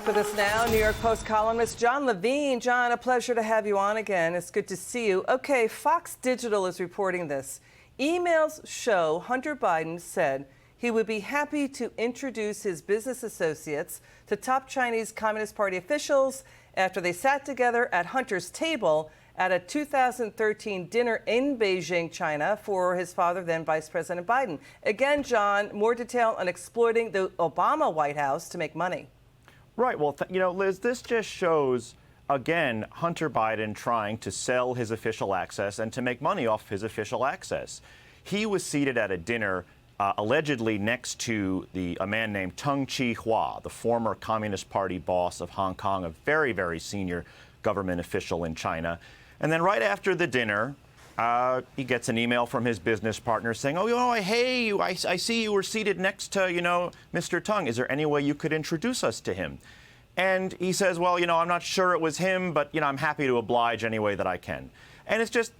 with us now, New York Post columnist Jon Levine. Jon, a pleasure to have you on again. It's good to see you. Okay, Fox Digital is reporting this. Emails show Hunter Biden said he would be happy to introduce his business associates to top Chinese Communist Party officials after they sat together at Hunter's table at a 2013 dinner in Beijing, China, for his father, then Vice President Biden. Again, Jon, more detail on exploiting the Obama White House to make money. Right. Well, Liz, this just shows, again, Hunter Biden trying to sell his official access and to make money off his official access. He was seated at a dinner allegedly next to a man named Tung Chee-hwa, the former Communist Party boss of Hong Kong, a very, very senior government official in China. And then right after the dinner, he gets an email from his business partner saying, hey, I see you were seated next to, Mr. Tung. Is there any way you could introduce us to him? And he says, well, I'm not sure it was him, but, I'm happy to oblige any way that I can. And it's just,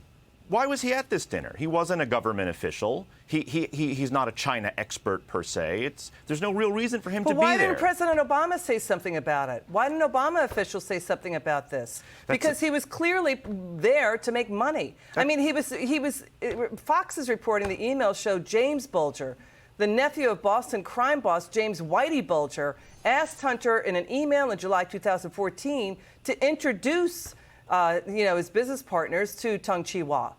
why was he at this dinner? He wasn't a government official. He's not a China expert per se. There's no real reason for him to be there. Why didn't President Obama say something about it? Why didn't Obama officials say something about this? Because he was clearly there to make money. I mean, Fox is reporting the email showed James Bulger, the nephew of Boston crime boss James Whitey Bulger, asked Hunter in an email in July 2014 to introduce his business partners to Tung Chee-hwa.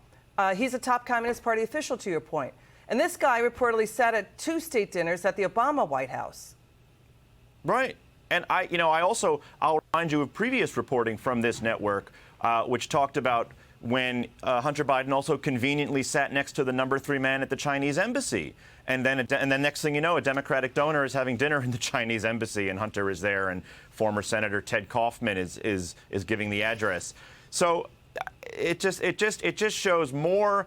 He's a top Communist Party official, to your point. And this guy reportedly sat at 2 state dinners at the Obama White House. Right. And I'll remind you of previous reporting from this network, which talked about when Hunter Biden also conveniently sat next to the number 3 man at the Chinese embassy. And then next thing you know, a Democratic donor is having dinner in the Chinese embassy, and Hunter is there, and former Senator Ted Kaufman is giving the address. So it just shows more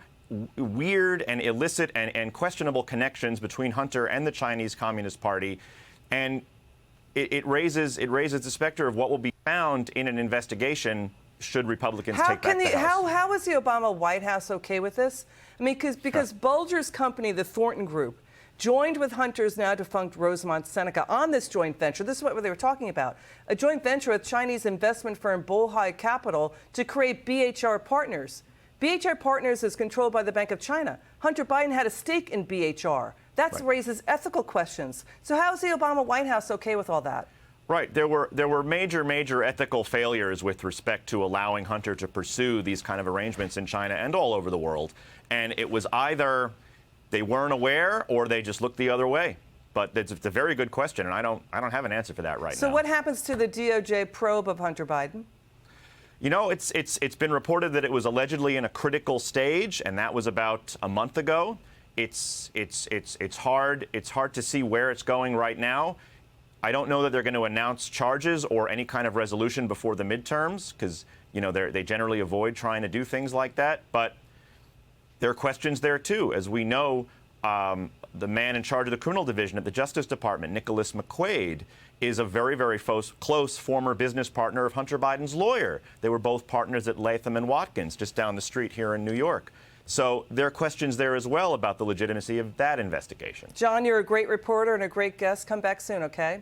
weird and illicit and questionable connections between Hunter and the Chinese Communist Party, and it raises the specter of what will be found in an investigation should Republicans take back the House. How is the Obama White House okay with this? I mean, because Bulger's company, the Thornton Group, joined with Hunter's now defunct Rosemont Seneca on this joint venture. This is what they were talking about. A joint venture with Chinese investment firm Bohai Capital to create BHR Partners. BHR Partners is controlled by the Bank of China. Hunter Biden had a stake in BHR. That raises ethical questions. So how is the Obama White House okay with all that? Right. There were major ethical failures with respect to allowing Hunter to pursue these kind of arrangements in China and all over the world. And it was either they weren't aware or they just looked the other way. But it's a very good question, and I don't have an answer for that right now. So what happens to the DOJ probe of Hunter Biden? It's been reported that it was allegedly in a critical stage, and that was about a month ago. It's hard to see where it's going right now. I don't know that they're going to announce charges or any kind of resolution before the midterms because, they generally avoid trying to do things like that. But there are questions there, too. As we know, the man in charge of the criminal division at the Justice Department, Nicholas McQuaid, is a very, very close former business partner of Hunter Biden's lawyer. They were both partners at Latham & Watkins, just down the street here in New York. So there are questions there as well about the legitimacy of that investigation. Jon, you're a great reporter and a great guest. Come back soon, okay?